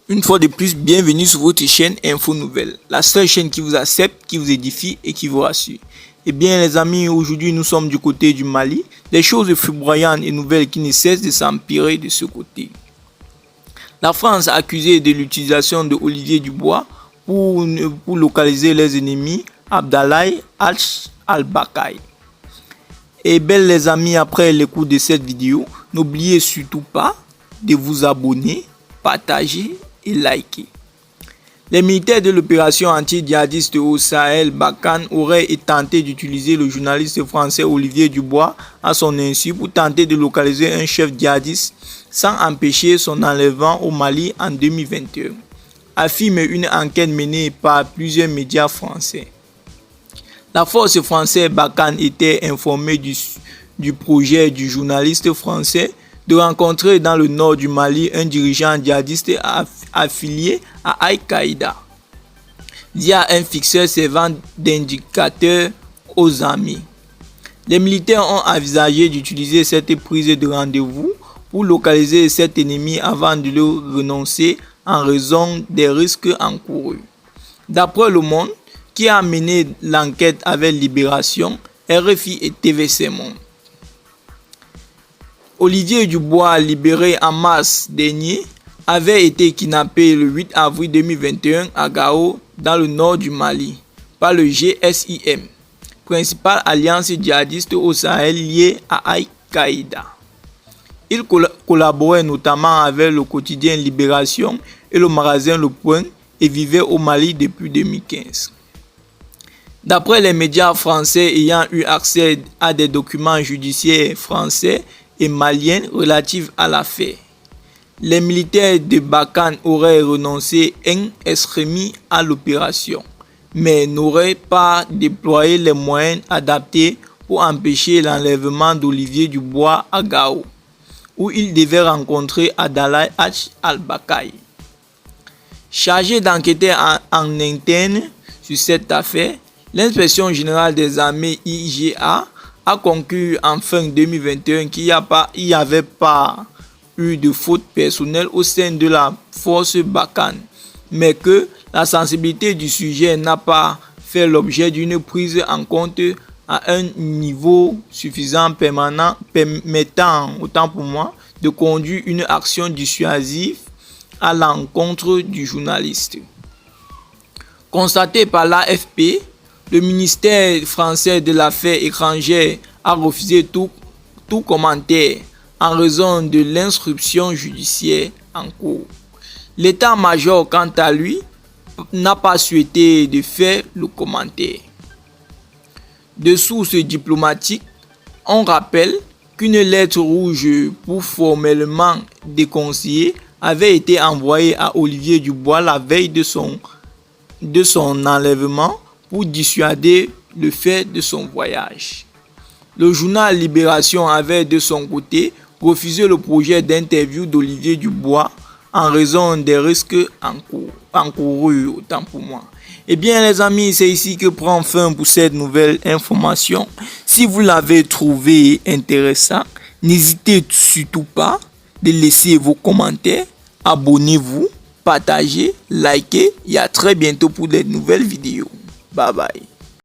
Une fois de plus, bienvenue sur votre chaîne Info Nouvelles, la seule chaîne qui vous accepte, qui vous édifie et qui vous rassure. Eh bien les amis, aujourd'hui nous sommes du côté du Mali, des choses foudroyantes et nouvelles qui ne cessent de s'empirer de ce côté. La France a accusé de l'utilisation de Olivier Dubois pour localiser les ennemis Abdallah al-Bakay. Et bien les amis, après l'écoute de cette vidéo, n'oubliez surtout pas de vous abonner, partager et liker. Les militaires de l'opération anti-djihadiste au Sahel Barkhane auraient tenté d'utiliser le journaliste français Olivier Dubois à son insu pour tenter de localiser un chef djihadiste sans empêcher son enlèvement au Mali en 2021, affirme une enquête menée par plusieurs médias français. La force française Barkhane était informée du projet du journaliste français de rencontrer dans le nord du Mali un dirigeant djihadiste affilié à Al-Qaïda via un fixeur servant d'indicateur aux armées. Les militaires ont envisagé d'utiliser cette prise de rendez-vous pour localiser cet ennemi avant de le renoncer en raison des risques encourus. D'après Le Monde, qui a mené l'enquête avec Libération, RFI et TVC Monde. Olivier Dubois, libéré en mars dernier, avait été kidnappé le 8 avril 2021 à Gao, dans le nord du Mali, par le GSIM, principale alliance djihadiste au Sahel liée à Al-Qaïda. Il collaborait notamment avec le quotidien Libération et le magazine Le Point et vivait au Mali depuis 2015. D'après les médias français ayant eu accès à des documents judiciaires français et maliens relatifs à l'affaire, les militaires de Barkhane auraient renoncé en extremis à l'opération, mais n'auraient pas déployé les moyens adaptés pour empêcher l'enlèvement d'Olivier Dubois à Gao, où il devait rencontrer Abdallah al-Bakay. Chargé d'enquêter en interne sur cette affaire, l'inspection générale des armées IGA a conclu en fin 2021 qu'il n'y avait pas eu de faute personnelle au sein de la force Barkhane, mais que la sensibilité du sujet n'a pas fait l'objet d'une prise en compte à un niveau suffisant permettant, autant pour moi, de conduire une action dissuasive à l'encontre du journaliste. Constaté par l'AFP, le ministère français de l'Affaires étrangères a refusé tout commentaire en raison de l'instruction judiciaire en cours. L'état-major, quant à lui, n'a pas souhaité de faire le commentaire. De sources diplomatiques, on rappelle qu'une lettre rouge pour formellement déconseiller avait été envoyée à Olivier Dubois la veille de son enlèvement pour dissuader le fait de son voyage. Le journal Libération avait de son côté refusé le projet d'interview d'Olivier Dubois en raison des risques encourus, autant pour moi. Eh bien les amis, c'est ici que prend fin pour cette nouvelle information. Si vous l'avez trouvé intéressant, n'hésitez surtout pas de laisser vos commentaires, abonnez-vous, partagez, likez et à très bientôt pour de nouvelles vidéos. Bye bye.